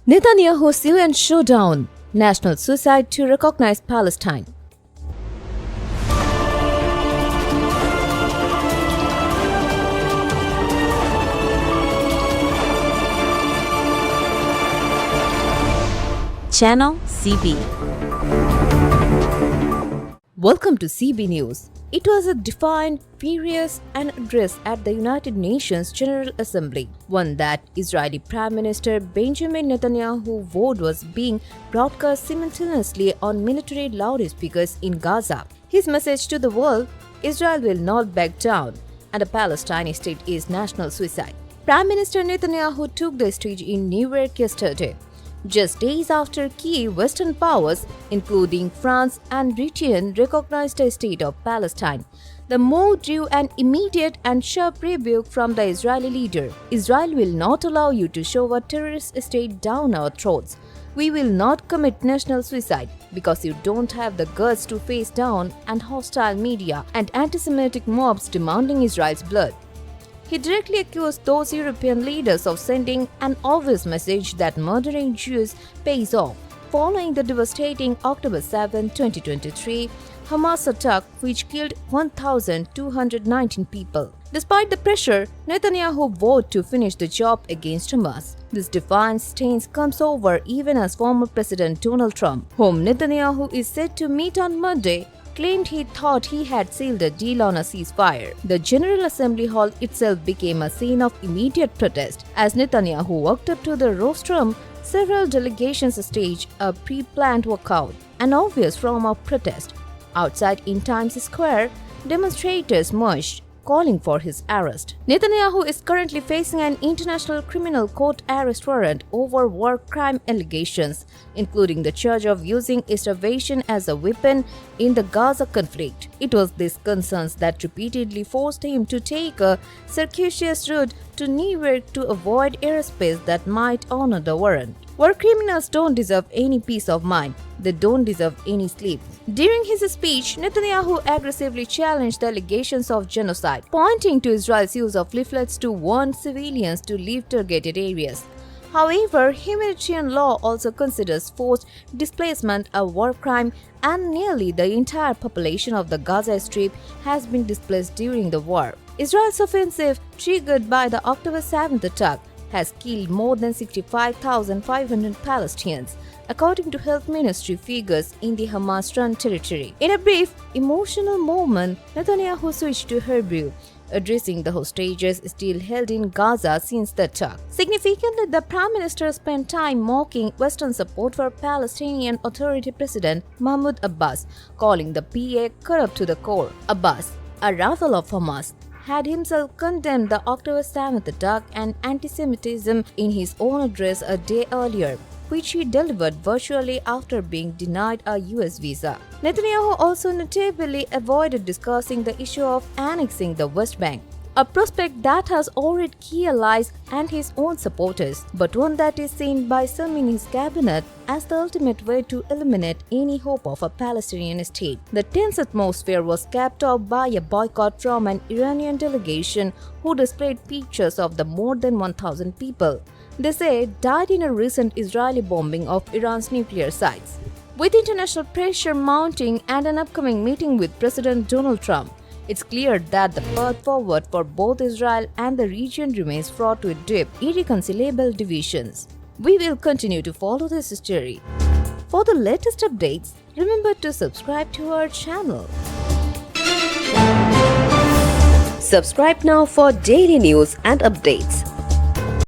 Netanyahu's UN showdown. National suicide to recognize Palestine. Channel CB. Welcome to CB News. It was a defiant, furious address at the United Nations General Assembly, one that Israeli Prime Minister Benjamin Netanyahu's vote was being broadcast simultaneously on military loudspeakers in Gaza. His message to the world: Israel will not back down, and a Palestine state is national suicide. Prime Minister Netanyahu took the stage in New York yesterday, just days after key Western powers, including France and Britain, recognized the state of Palestine. The move drew an immediate and sharp rebuke from the Israeli leader. Israel will not allow you to shove a terrorist state down our throats. We will not commit national suicide because you don't have the guts to face down and hostile media and anti-Semitic mobs demanding Israel's blood. He directly accused those European leaders of sending an obvious message that murdering Jews pays off, following the devastating October 7, 2023 Hamas attack which killed 1,219 people. Despite the pressure, Netanyahu vowed to finish the job against Hamas. This defiant stance comes over even as former President Donald Trump, whom Netanyahu is said to meet on Monday, claimed he thought he had sealed a deal on a ceasefire. The General Assembly Hall itself became a scene of immediate protest. As Netanyahu walked up to the rostrum, several delegations staged a pre-planned walkout, an obvious form of protest. Outside in Times Square, demonstrators marched, calling for his arrest. Netanyahu is currently facing an international criminal court arrest warrant over war crime allegations, including the charge of using starvation as a weapon in the Gaza conflict. It was these concerns that repeatedly forced him to take a circuitous route to New York to avoid airspace that might honor the warrant. War criminals don't deserve any peace of mind. They don't deserve any sleep. During his speech, Netanyahu aggressively challenged the allegations of genocide, pointing to Israel's use of leaflets to warn civilians to leave targeted areas. However, humanitarian law also considers forced displacement a war crime, and nearly the entire population of the Gaza Strip has been displaced during the war. Israel's offensive, triggered by the October 7th attack, has killed more than 65,500 Palestinians, according to health ministry figures in the Hamas-run territory. In a brief, emotional moment, Netanyahu switched to Hebrew, addressing the hostages still held in Gaza since the attack. Significantly, the Prime Minister spent time mocking Western support for Palestinian Authority President Mahmoud Abbas, calling the PA corrupt to the core. Abbas, a rival of Hamas, had himself condemned the October 7th attack and anti-Semitism in his own address a day earlier, which he delivered virtually after being denied a US visa. Netanyahu also notably avoided discussing the issue of annexing the West Bank, a prospect that has already key allies and his own supporters, but one that is seen by some in his cabinet as the ultimate way to eliminate any hope of a Palestinian state. The tense atmosphere was capped off by a boycott from an Iranian delegation who displayed pictures of the more than 1,000 people they say died in a recent Israeli bombing of Iran's nuclear sites. With international pressure mounting and an upcoming meeting with President Donald Trump, it's clear that the path forward for both Israel and the region remains fraught with deep, irreconcilable divisions. We will continue to follow this story. For the latest updates, remember to subscribe to our channel. Subscribe now for daily news and updates.